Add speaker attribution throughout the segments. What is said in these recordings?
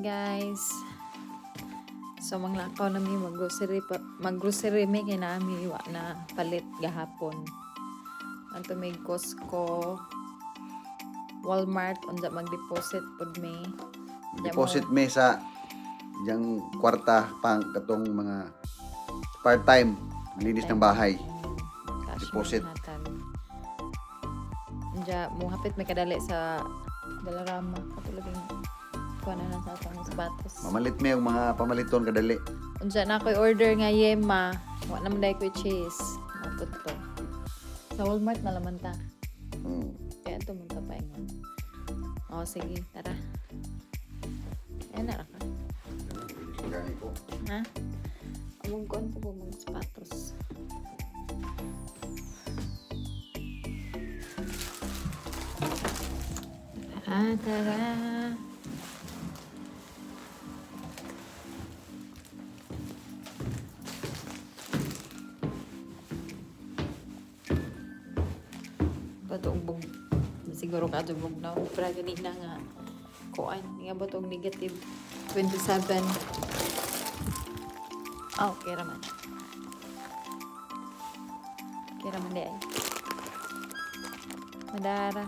Speaker 1: guys. So manglakaw na mi mag-grocery mi kay naami wa na palit gahapon. Anto may Costco, Walmart unsa mag-deposit pud mi.
Speaker 2: Deposit mi sa yang kwarta pang katong mga part-time linis ng bahay. Deposit.
Speaker 1: Anja mo hapit may kadali sa Dalarama katulad kuha na sa atong sapatos.
Speaker 2: Mamalit mi yung mga pamaliton kadali.
Speaker 1: Unsa na ko'y order nga yema, wa naman dai ko'y cheese. Mapud to. Sa Walmart na laman ta. Kaya ito mong tapaingon. O sige, tara. Ayan na ka.
Speaker 2: Gani ko.
Speaker 1: Ha? Among kuan po mga sapatos. Tara. Batong siguro kadubog na para ganina nga kuan nga batong negative 27. Okay raman. Okay raman di ay. Madara.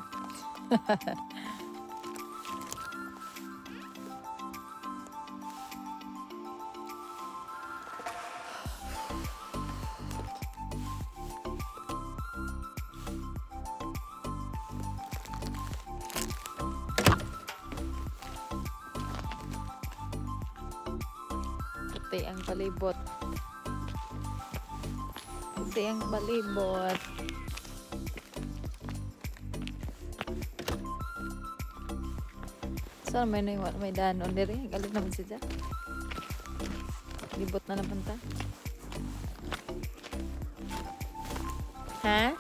Speaker 1: Puti ang palibot. Puti ang palibot. Saan may naiwan? May danon diri. Galit naman siya. Libot na naman ta. Ha?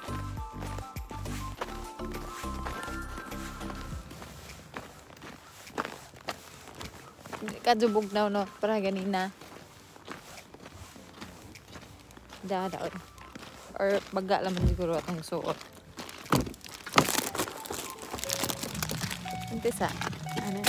Speaker 1: Kadubog na no para ganina. Dada or baga laman siguro atong suot. Umpisa. Ano?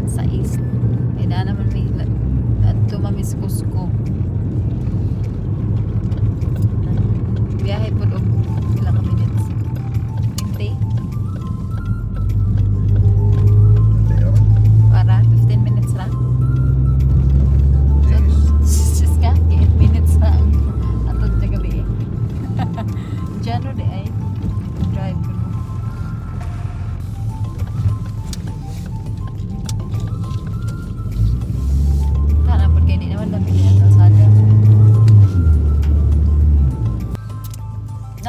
Speaker 1: Sa east. May na naman may tumamis Cusco. Biyahe po doon. Ilang minutes? 20? Para 15 minutes lang. So, just ka? 8 minutes lang. Atod na gabi eh. Diyan o di ay drive ko.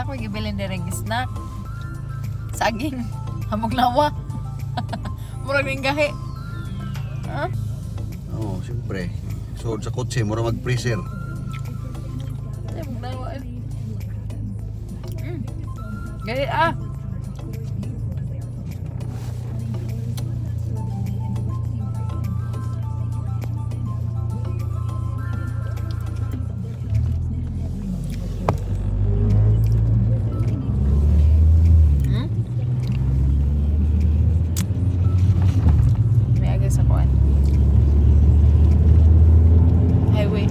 Speaker 1: Ako gibilin direng snack. Saging, hamog lawa. Murag ning gahi. Ha?
Speaker 2: Oo, siyempre. Suod sa kotse, mura mag-freezer.
Speaker 1: Hamog lawa. Gahi ah. Highway.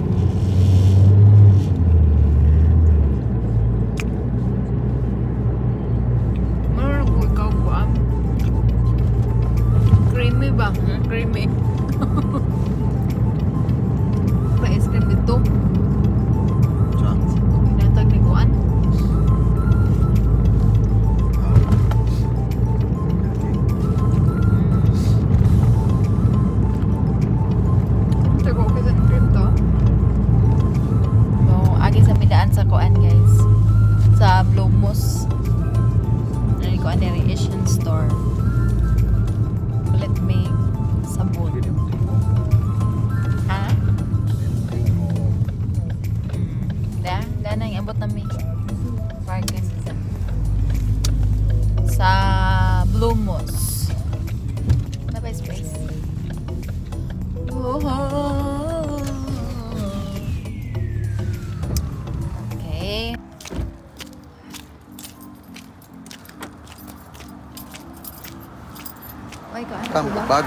Speaker 2: Tang, bag.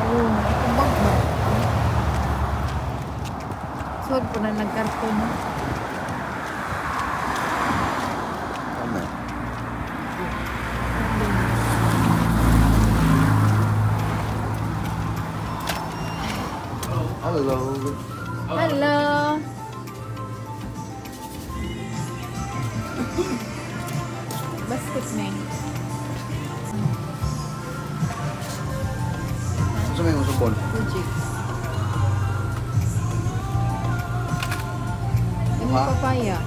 Speaker 1: Oo, bag ba? Sod po na nagkarton.
Speaker 2: Ano? Hello.
Speaker 1: Hello! Basket na eh.
Speaker 2: Ano sa may musubol?
Speaker 1: Fuji. Yung
Speaker 2: Ha?
Speaker 1: papaya.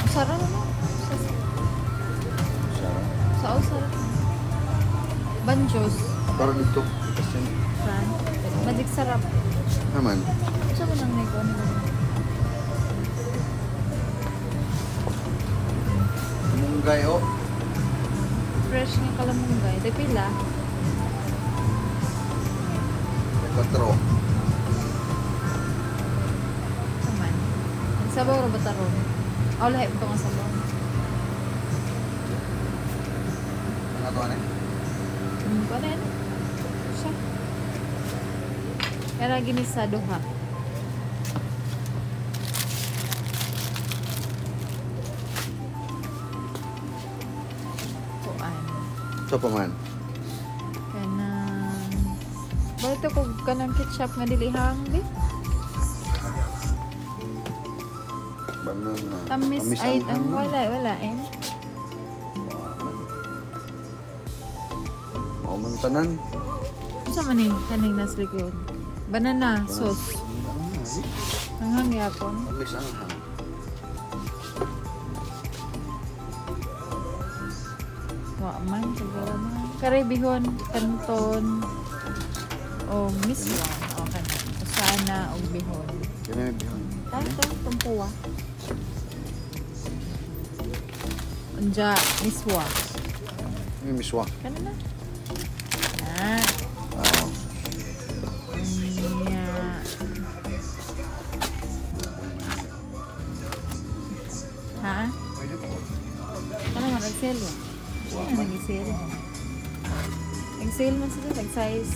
Speaker 1: Sarap naman.
Speaker 2: Sarap.
Speaker 1: Sao sarap. Banjos.
Speaker 2: Pero dito. Kasi
Speaker 1: Fran. Magic sarap.
Speaker 2: naman.
Speaker 1: Saan mo nang nego? Ano ba?
Speaker 2: Munggay o.
Speaker 1: Fresh nga kalamunggay. De pila.
Speaker 2: Katro.
Speaker 1: Naman. Ang sabaw ra ba taron? Aw lahi ko nga sabaw.
Speaker 2: Ano to ano?
Speaker 1: Pa rin. Siya. Kaya ginisa duha. Kuan.
Speaker 2: Ito pa man.
Speaker 1: Kanang Balito ko kanang ketchup nga dili hanggi.
Speaker 2: Banana.
Speaker 1: Tamis ay ang wala eh.
Speaker 2: Mau man tanan.
Speaker 1: Sa man ni kaning nas likod. Banana sauce. Ang hangi apon.
Speaker 2: Tamis ang hang.
Speaker 1: Wa man siguro man. Karibihon, kanton o miswan o kanang usana o bihon.
Speaker 2: Kaya may bihon.
Speaker 1: Tanto tumpuwa. Unja miswa.
Speaker 2: May miswa.
Speaker 1: Kana na. Ah,
Speaker 2: Oo.
Speaker 1: niya. Ha?
Speaker 2: Pwede po.
Speaker 1: Ano man nag-sale mo? Ano nag-sale? Nag-sale man sila, nag-size.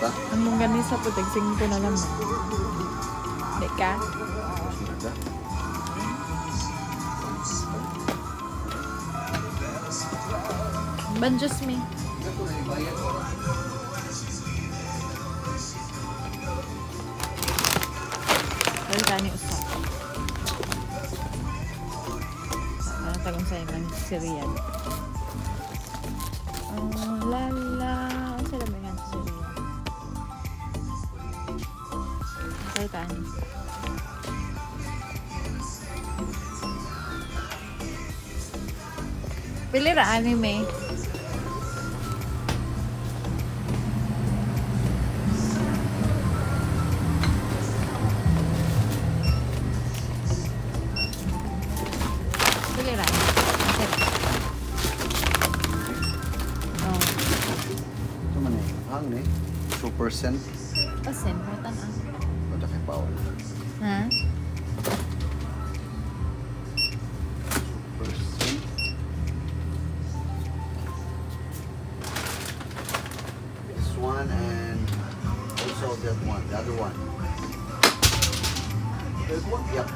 Speaker 2: Ta?
Speaker 1: Ang mong ganisa po, tagsing ko na lang. Di ka?
Speaker 2: Sudah.
Speaker 1: Banjos me. Dali tani usap. Ano tagong sa'yo ng Syrian. Lala. Ano sila ba nga sa Syrian? Dali tani. Pili ra anime. Pili ra. Oh,
Speaker 2: Ito man eh. Hang ni. 2%.
Speaker 1: pasen mo tan ang.
Speaker 2: Ito kay Paul.
Speaker 1: Ha?
Speaker 2: 2%. This one and also that one. The other one. That one? Yep.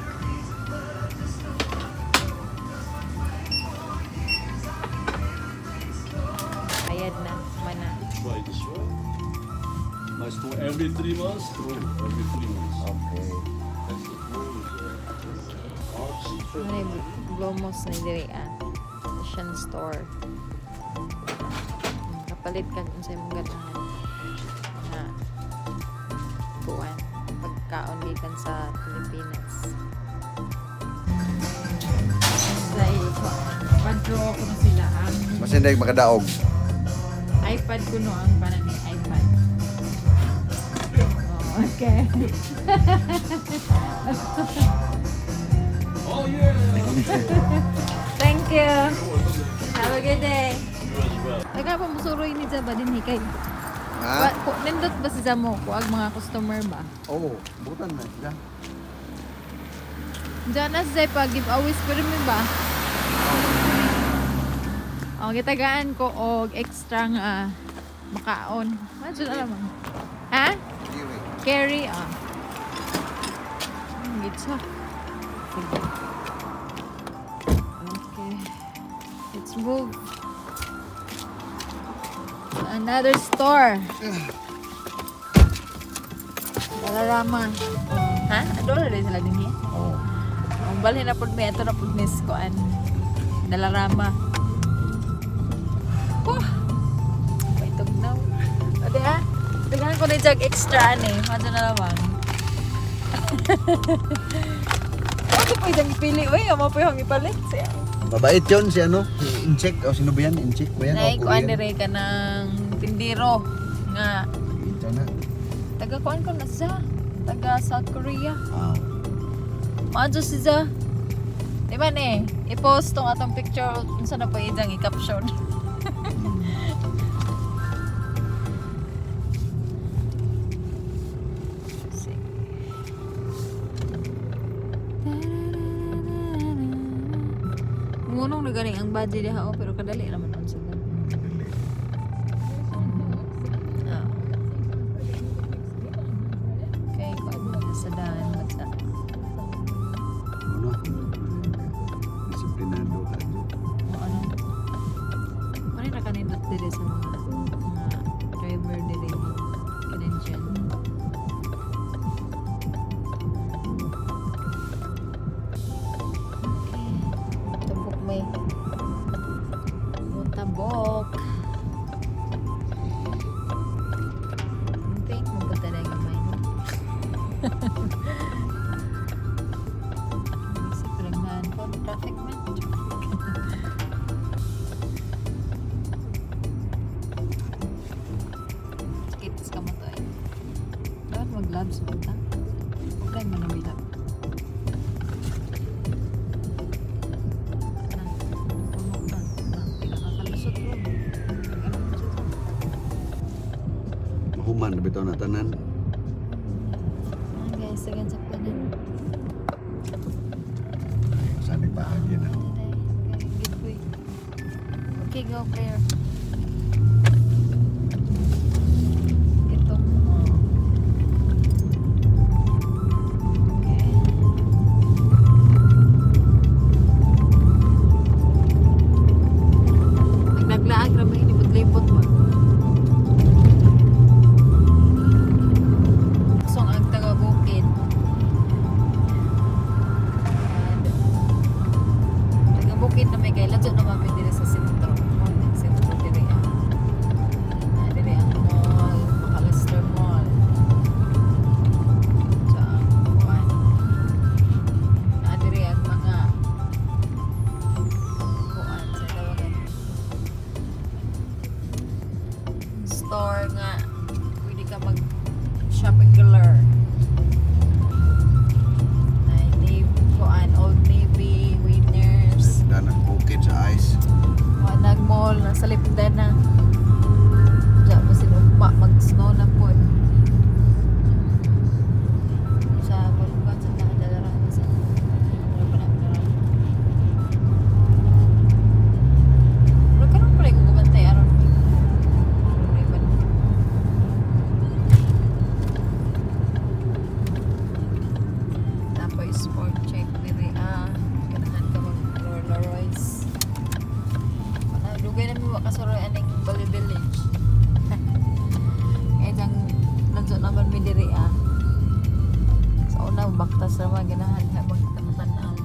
Speaker 1: Bayad na. Mana.
Speaker 3: Try this one. Must do every 3 months. True, every 3 months.
Speaker 2: Okay.
Speaker 3: That's the rule.
Speaker 1: Ano yung Blomos na diri Asian store. Kapalit ka kung sa imong ganahan. Na kuwan. Pagkaon gikan sa Pilipinas. Dahil pag-draw ko na sila ang
Speaker 2: Mas hindi makadaog.
Speaker 1: iPad ko no ang panang ni iPad. Oh, okay.
Speaker 3: Oh yeah!
Speaker 1: Thank you. Have a good day.
Speaker 3: You as well.
Speaker 1: Nagka pa musuroy ni Jaba din hikay.
Speaker 2: Ha?
Speaker 1: Nindot ba si Zamo? Kuag mga customer ba?
Speaker 2: Oo, butan na sila.
Speaker 1: Diyan na siya pa giveaways pero may ba? Oh, gitagaan ko og extra nga makaon. Madyo na naman. Ha?
Speaker 2: Kiwi.
Speaker 1: Carry Gitsa. Sige. Okay. Let's move. Another store. Dalarama. Ha? Adol na rin sila din eh.
Speaker 2: Oo.
Speaker 1: Ang balhin na pud may ito na pud miss ko an Dalarama. May tugnaw. Ade ha? Tignan ko na yung extra ani. Madyo na naman. Ako po yung pili. Uy, mo po yung ipalit siya.
Speaker 2: Mabait yun si ano? Si Incheck. O sino ba yan? Incheck ba yan?
Speaker 1: Naikuan dire ka ng tindiro nga
Speaker 2: Ito na.
Speaker 1: taga-kuan ko na siya. Taga South Korea.
Speaker 2: Ah.
Speaker 1: Madyo siya. Di ba ne? I-post tong atong picture kung saan na po idang i-caption. Ngunong na galing ang budget diha pero kadali naman on sa ganun. Okay, kuan sa daan matsa.
Speaker 2: Ano? Disiplinado ka.
Speaker 1: Ano? Ano na kanindot dire sa mga driver dire credential. Tabok may tabok. Think mo ba talaga may no? Sa perangnan ko traffic man. Kitas ka mo to eh. Dapat mag-labs mo ta. Huwag kayo manamilap.
Speaker 2: Mahuman na bitaw na tanan.
Speaker 1: Guys, sagan sa kanan.
Speaker 2: Saan yung bahagi na?
Speaker 1: Okay, go player. Ito. Okay. Naglaag ramay ini budlipot mo. Song ang taga bukid. Taga bukid na may kailan dyan naman may dire sa sentro. Sentro dire ang dire ang mall, Macalester Mall. Sa kuan. Dire ang mga kuan sa tawagan. Store nga pwede ka mag shopping galore. Ay, Navy, kuan, Old Navy, Winners,
Speaker 2: Danang bukid sa ice.
Speaker 1: Wanag Mall, nasa lipdan na. Diyan mo sinugma, mag-snow na po. Sa Balbukan, sa nakadalara na sa pero karoon pala yung gumantay aron tapos sport check diri ganahan ka mag Rolls Royce. Dugay na mi wa kasuro aning Bali Village. Eh jang nandiyo naman mi diri sa una baktas ra ganahan ha magtanaw.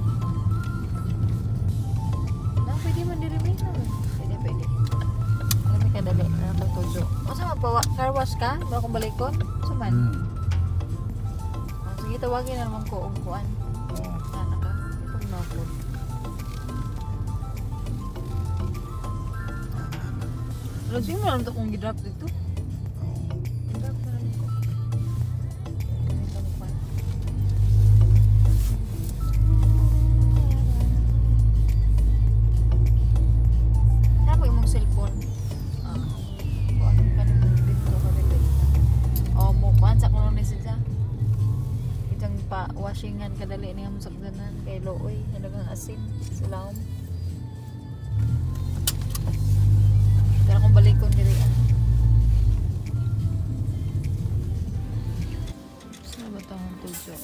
Speaker 1: Na pwede man diri mi na. Pwede. Alam mi kadali na tagtujo. Unsa man pa car wash ka? Ba kung balikon? Suman. Sige tawagin na naman ko og kuan. Sana ka. Itong napod. Lagi mo lang ito kung gidrop dito. Gidrop na lang ko. Ito mo pa. Ano po yung mong cellphone? Kuan ka na dito ka dito. Laom sa kaganan kay looy halagang asin sa laom. Dala kong balikon diri ah. Sa batang tujo.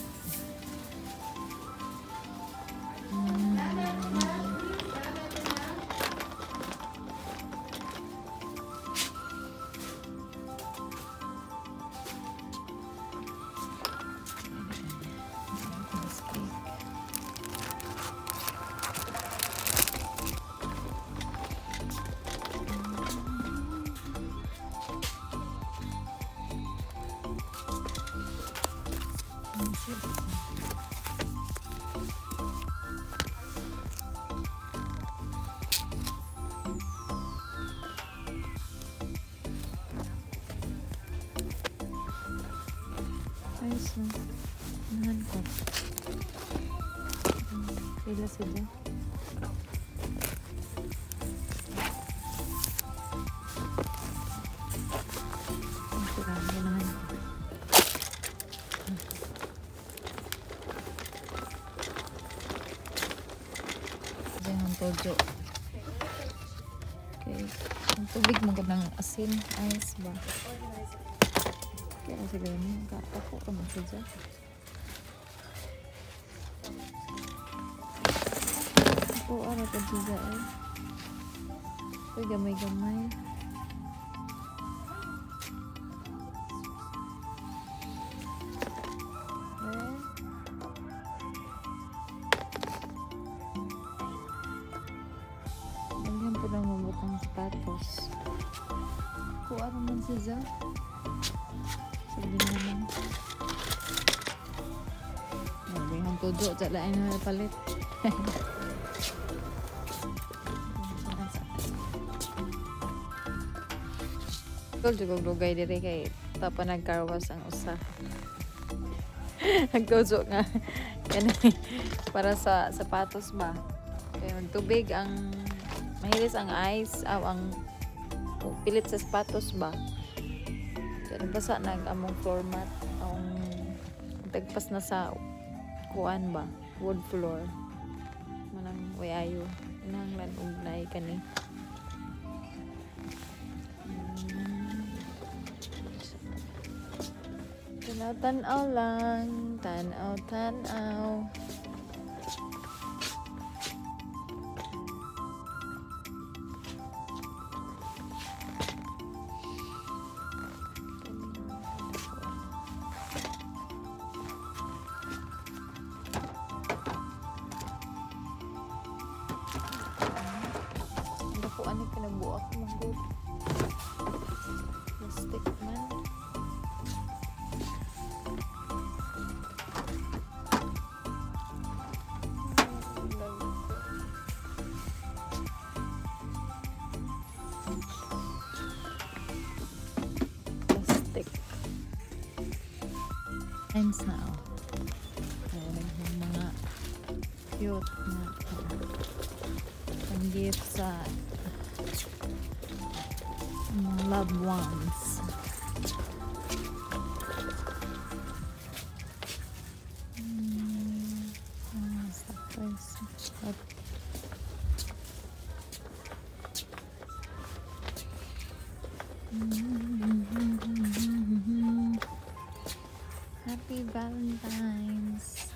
Speaker 1: Ayos na. Nahan ko. Pila sila. Ang kurang. Nahan ko. Diyan ang tojo. Okay. Ang tubig magandang asin. Ayos ba? Kaya siguro niya, ako ka magsadya. Ako, ara ka dyan eh. Uy, gamay-gamay. Eh. Nagyan po lang mabutang sapatos. Ako, ara man sadya. Sabi naman. Sabi ang tudo. Tsalain na palit. Kung jugog lugay diri kay tapa nagkarwas ang usa. Nagtuso nga. Kanay para sa sapatos ba. Kaya magtubig ang mahilis ang ice aw ang pilit sa sapatos ba. Basa nag among floor mat ang tagpas na sa kuan ba wood floor manang wayayo nanglan og naay kani tanaw lang tanaw ano kinabuak mo good plastic man plastic and now meron yung mga cute na pang-gift sa loved ones. Happy Valentine's.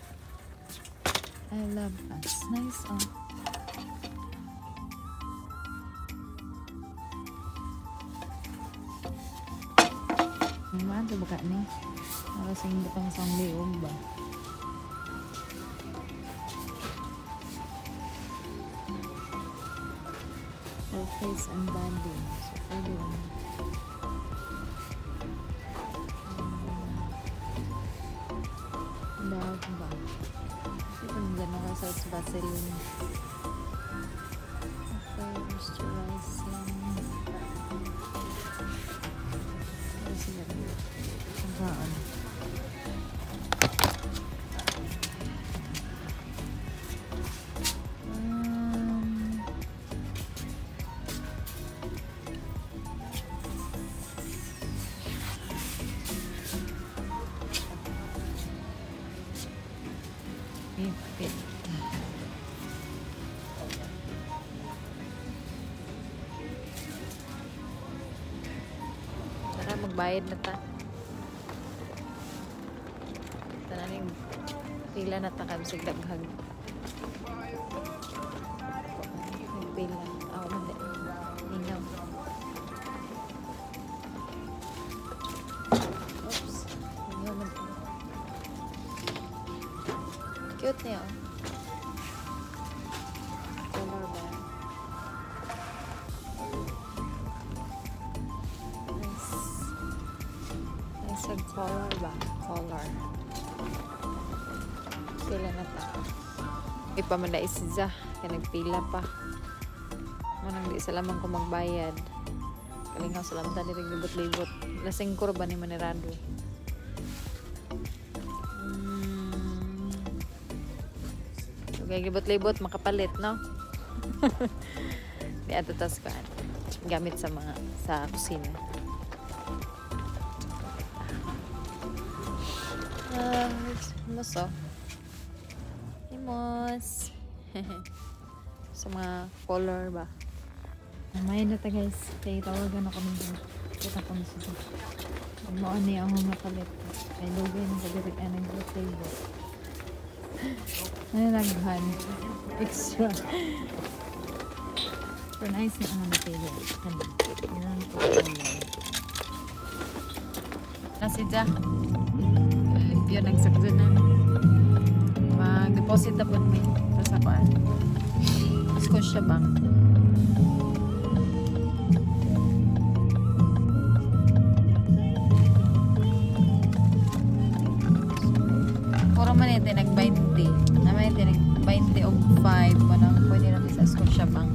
Speaker 1: I love us. Nice. Oh. Ano ba ka ni? Marasing butang sa liog ba? For face and body. So, pwede naman. Dog ba? Kasi kung gano'n ka sa Vaseline. Okay, moisturizing. Saan? Okay. magbayad na ta. Tananing pila na ta kabisig daghag. Pila. Aw man di. Inaw. Oops. Inaw man. Cute niya. Color ba? Nice ang color ba? Color. Pila na ta. Ipamanda isza. Kaya nagpila pa. Manang di sa lamang ko magbayad. Kalingaw sa lamang tani rin libot-libot. Lasing kurba ni Manirado. Okay, libot-libot makapalit, no? Di ato tas ko gamit sa mga sa kusina. Muso. Himos. Sa mga color ba? May na ta guys. Kaya tawagan ako nito. Kita ko na siya. Ano ani ang mga palit. Ay lugay ng pagdating ang libot-libot. Ano naghan? Extra. Pero nice na ang napili. Yan po. Kasi Jack, yun nagsakdo na. Mag-deposit na po may. Tapos ako Scotia Bank. Puro man ito nag-20. Naman ito nag-20 o 5. Parang pwede namin sa Scotia Bank.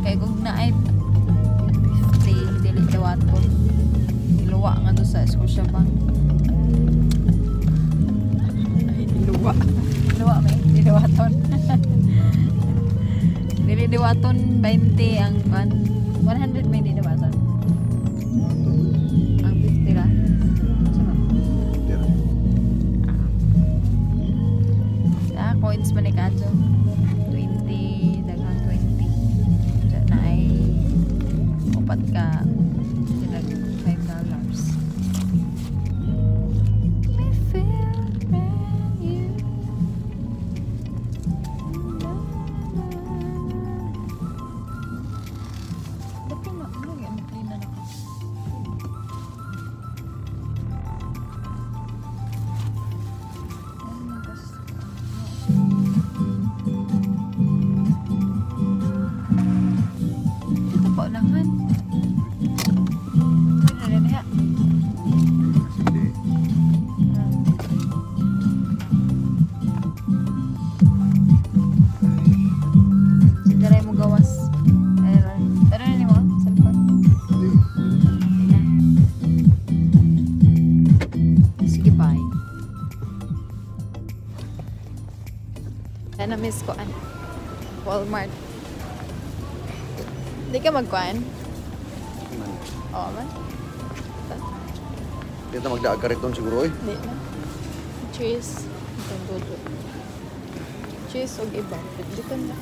Speaker 1: Kaya kung na ay 50, dili dawaton. Iluwa nga doon sa Scotia Bank. Iluwa. Iluwa may. Diluwaton. Dili diwaton 20 ang 100 may diluwaton. Ang 50 ra. Coins man ni kadto 20 daghang 20 na ay upat ka sila $5. Me feel brand new. Dati na ano yan clean na ako. Ito po langan. Ano na niya? Sidaray mo gawas. Ano na niyo? Cellphone? Sige, bye. Kaya na-miss ko Walmart. Hindi ka magkuhan? Oo man.
Speaker 2: Dito magdaag ka rin siguro eh.
Speaker 1: Hindi na. Cheese. Itong dudo. Cheese o iba. Dito na.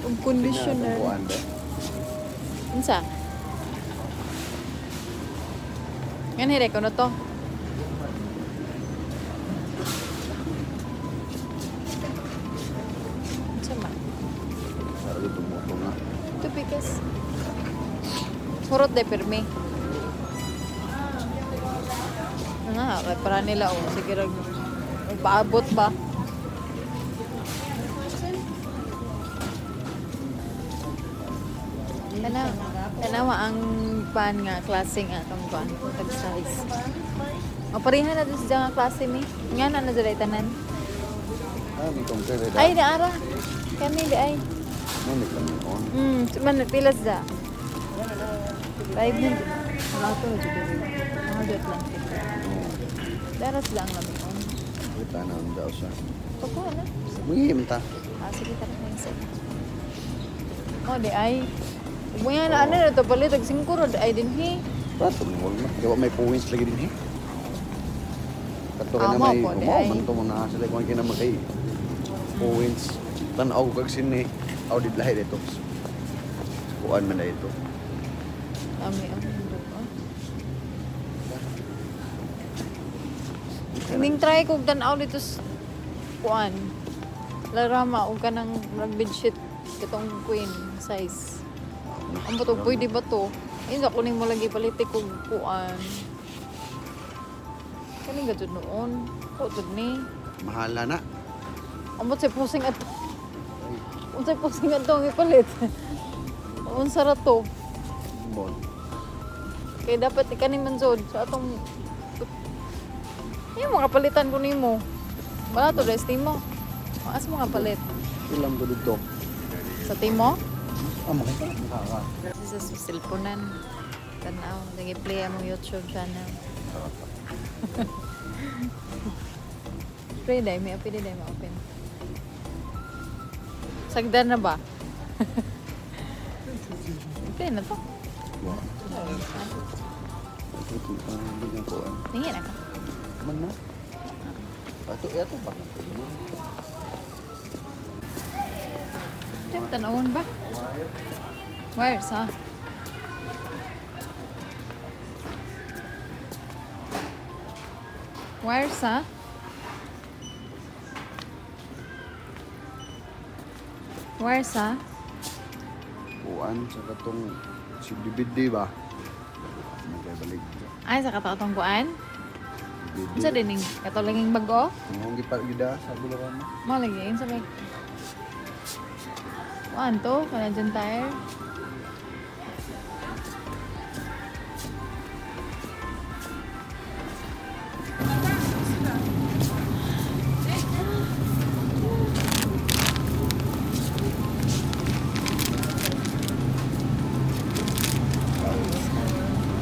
Speaker 1: Ang conditioner.
Speaker 2: Buwan ba?
Speaker 1: Insa? Yan hire ko na to. Ito pikas. Hurot de permi. Nga, para nila sige rag paabot ba? Kanawa ang pan nga klase nga kang pan tag size. O pareha na dun sa klase mi. Nga na diri tanan.
Speaker 2: May compare dah.
Speaker 1: Ay naara. Kami di ay.
Speaker 2: May kami on.
Speaker 1: Cuman pilas da. 500. Wala to juga. Mahal lang. Daras lang namin on.
Speaker 2: Kita na ang daw siya.
Speaker 1: Pagkuha na.
Speaker 2: Muhim ta.
Speaker 1: Sige tara na isa. Oh, di ay. Buya na ano na to pala tag 5 rod ay din hi.
Speaker 2: Pato mo na. Diwa may points lagi din eh. Kato ka na
Speaker 1: Amo
Speaker 2: may
Speaker 1: po, di ay.
Speaker 2: man to mo na sila kung kina magay. Points. Tanaw kag sini. Aw di lahi dito. Kuan man na ito.
Speaker 1: Ami. Ining try kog tan-aw dito sa kuan. Larama og kanang bedsheet katong queen size. Ang bato pwede ba to? Hindi ako ning mo lagi palitik kog kuan. Kaning gadto noon. Ko jud ni.
Speaker 2: Mahala na.
Speaker 1: Amot say pusing ato. Unsay pusing ato ang ipalit. Unsa ra to?
Speaker 2: Bon.
Speaker 1: Kaya dapat ikanin man jud sa atong yung mga palitan ko nimo. Wala to rest mo. Maas mo nga palit.
Speaker 2: Ilang ko dito.
Speaker 1: Sa timo?
Speaker 2: Makaka.
Speaker 1: This is cellphone-an. Tanaw, nag-play ang YouTube channel. Pwede dahil, may pwede dahil ma-open. Sagdan na ba? Pwede na to. Tingin ako.
Speaker 2: Mana? Ato ba?
Speaker 1: Diyan, tanawon ba? Wires, ha? Wires, ha? Wires, ha?
Speaker 2: Kuan sa katong si Bibidi ba? Balik.
Speaker 1: Ay, sa katatong kuan?
Speaker 2: Bibidi.
Speaker 1: Isa din yung katulanging bago?
Speaker 2: Ang gipagida sa bulawan mo.
Speaker 1: Mo lagi, yun sa may... Kuan to? Kaya dyan tire?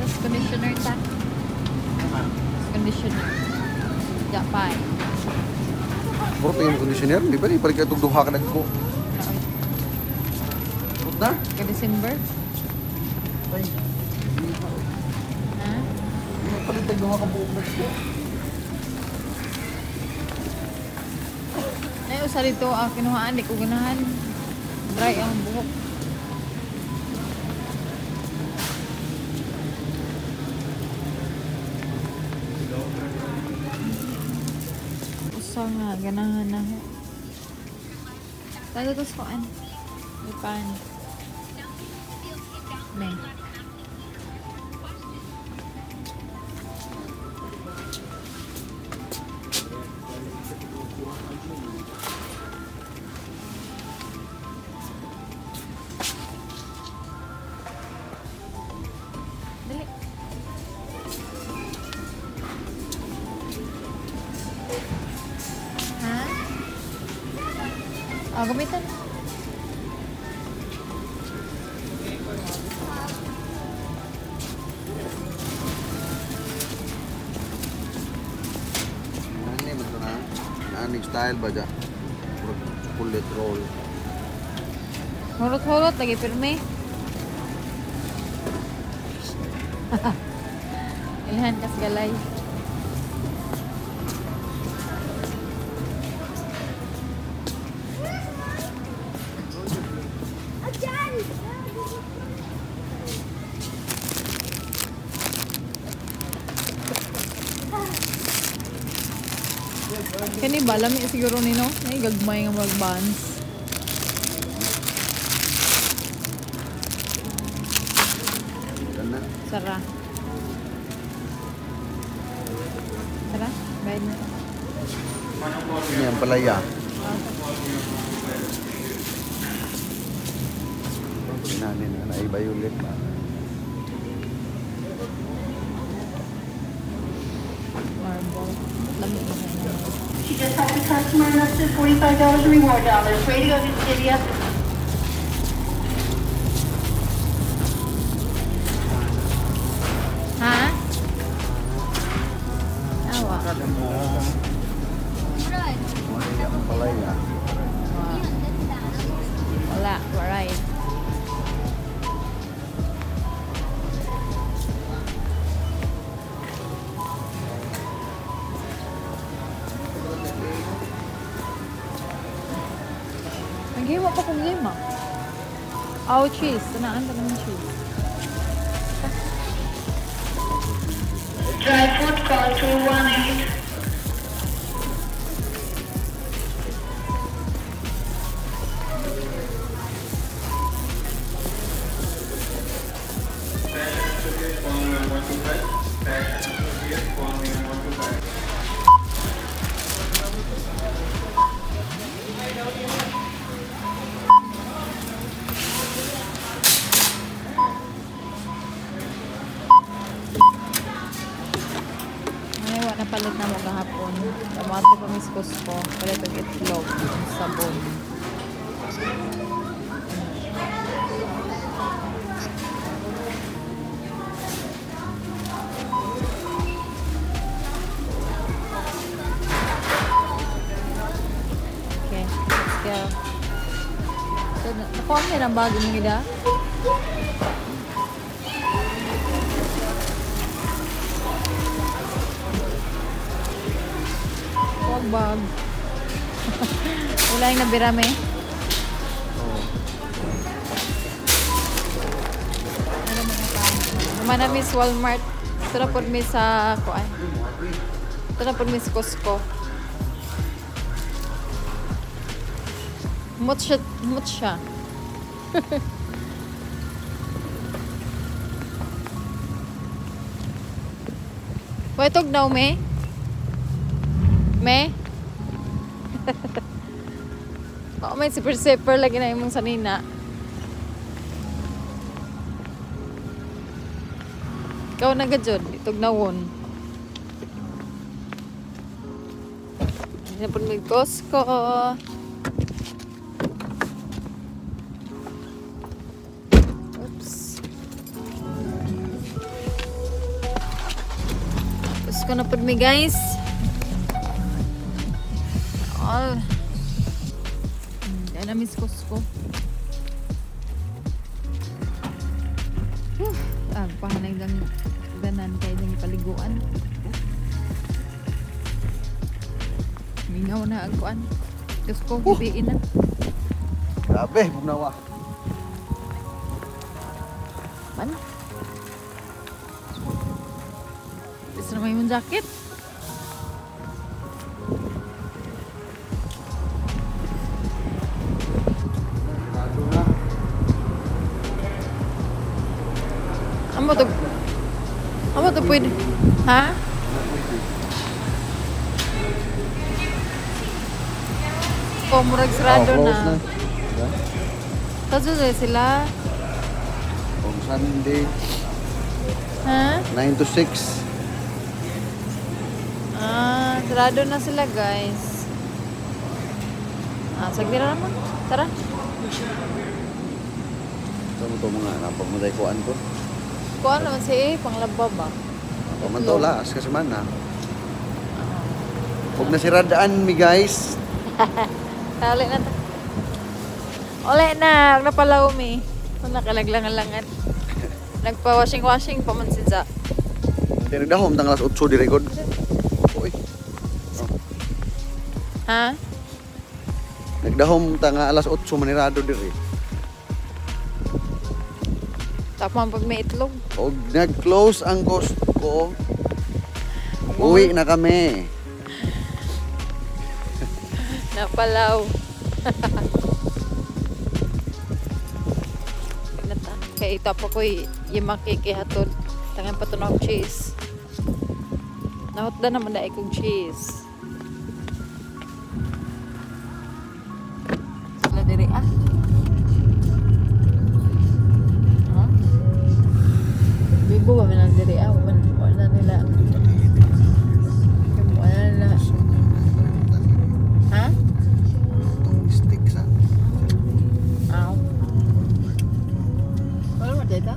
Speaker 1: Tapos conditioner ta. Conditioner. Japay.
Speaker 2: Puro tingin mo conditioner, di ba? Di pa rin katong duha ka nagko. Put na?
Speaker 1: Ka December?
Speaker 2: Ay.
Speaker 1: Ha?
Speaker 2: Di pa rin duha ka buong nagko.
Speaker 1: Ay, usa dito ang kinuhaan, di ko ganahan. Dry ang buhok. Usa nga, ganahan na. Tago to sa kuan. Ipan. Ne. Dali. Ha? Ah, gamitan.
Speaker 2: Ano mo na? Aning style ba dyan? Chocolate roll.
Speaker 1: Hulot-hulot, lagi pirme. Ilhan kas galay. Kani ba lami siguro nino? Ay gagmay nga mag-buns.
Speaker 2: Yan na.
Speaker 1: Sara. Sara? Bayad na.
Speaker 2: Ini ang palaya. Nanin na naibayulit ba?
Speaker 1: Marble. Lami na.
Speaker 4: You just helped the customer up to $45 reward dollars. Ready to go to Divya?
Speaker 1: Ha? Awa.
Speaker 2: Mali ang palaya.
Speaker 1: Wala. Alright. Naghihimo pa kong lima. Oh, cheese. Tanaan ka naman cheese.
Speaker 4: Dry food call 218.
Speaker 1: Ngayon, napalit na mo kahapon. Tamate pa miskos ko. Palit ang itlog. Sabon. Okay, let's go. So, nakuha niya ng bago mo gida? Huwag bag. Wala yung nabirame. Ano mga tao? Naman na Miss Walmart. Ito na po Miss sa kuan. Ito na po Miss Costco. Mut siya. Pwetog daw, me? Me? Oo, may super lagi na yung sanina. Ikaw na gadyon, itog na won. Hindi na po may Costco. Oops. Costco na po may guys. Oh. Yan na Miss Costco. Pahanay lang danan kayo ng paliguan. Mingaw na ang kuan. Costco, bibiin na.
Speaker 2: Grabe, bugnawa.
Speaker 1: Man? Gusto na may mong jacket? Amo to pwede. Ha? Oh, murag sarado na. Tazo sila.
Speaker 2: On Sunday,
Speaker 1: Ha?
Speaker 2: 9 to 6.
Speaker 1: Sarado na sila guys. Sagira naman. Tara.
Speaker 2: Ito mo ito mga napagmaday kuan ko.
Speaker 1: Kuha naman si panglaba ba?
Speaker 2: Pamantolas kasi man na. Huwag na siradaan mi guys.
Speaker 1: Uli na ta. Uli na. Huwag na pala umi. Nakalaglangan-langan. Nagpa-washing-washing pa man si Za.
Speaker 2: Tinagdahom tang alas 8 di record. Uy.
Speaker 1: Ha?
Speaker 2: Nagdahom tang alas 8 manirado diri.
Speaker 1: Tapos pag may itlog.
Speaker 2: Og nag-close ang Costco. Uwi na kami.
Speaker 1: Napalaw. Kaya ito po ko yung makikihatod. Tangan pa ito na cheese. Nahot na naman na ikong cheese. Sila diri Bibo ba man diri wala nila. Wala na. Ha?
Speaker 2: Stick sa.
Speaker 1: Ow. Wala mo dito?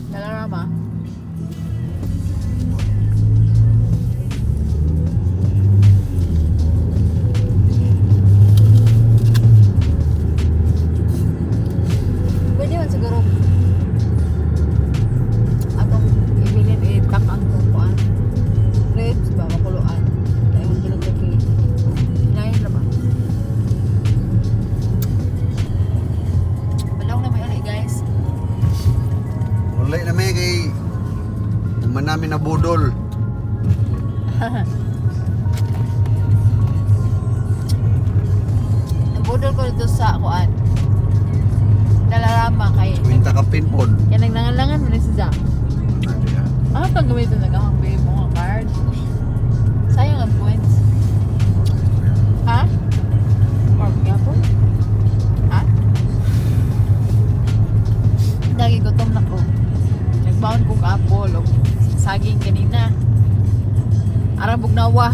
Speaker 1: Wala ba? Pwede man siguro atong ibilin itak ang tukuan. Ribs ba? Makuluan. Dahil mo tinataki. Hinayin na ba? Wala to sa kuan. Dalarama kay
Speaker 2: Minta ka pinpon.
Speaker 1: kaya nagnangalangan mo na si Zach.
Speaker 2: Ano yan?
Speaker 1: Ah, pag gamitin na kakambili mo nga card. Sayang ang points. Ha? Mark nga po? Ha? Lagi gutom na ko. Nagbaon kong apple o saging kanina. Arang bugnawa.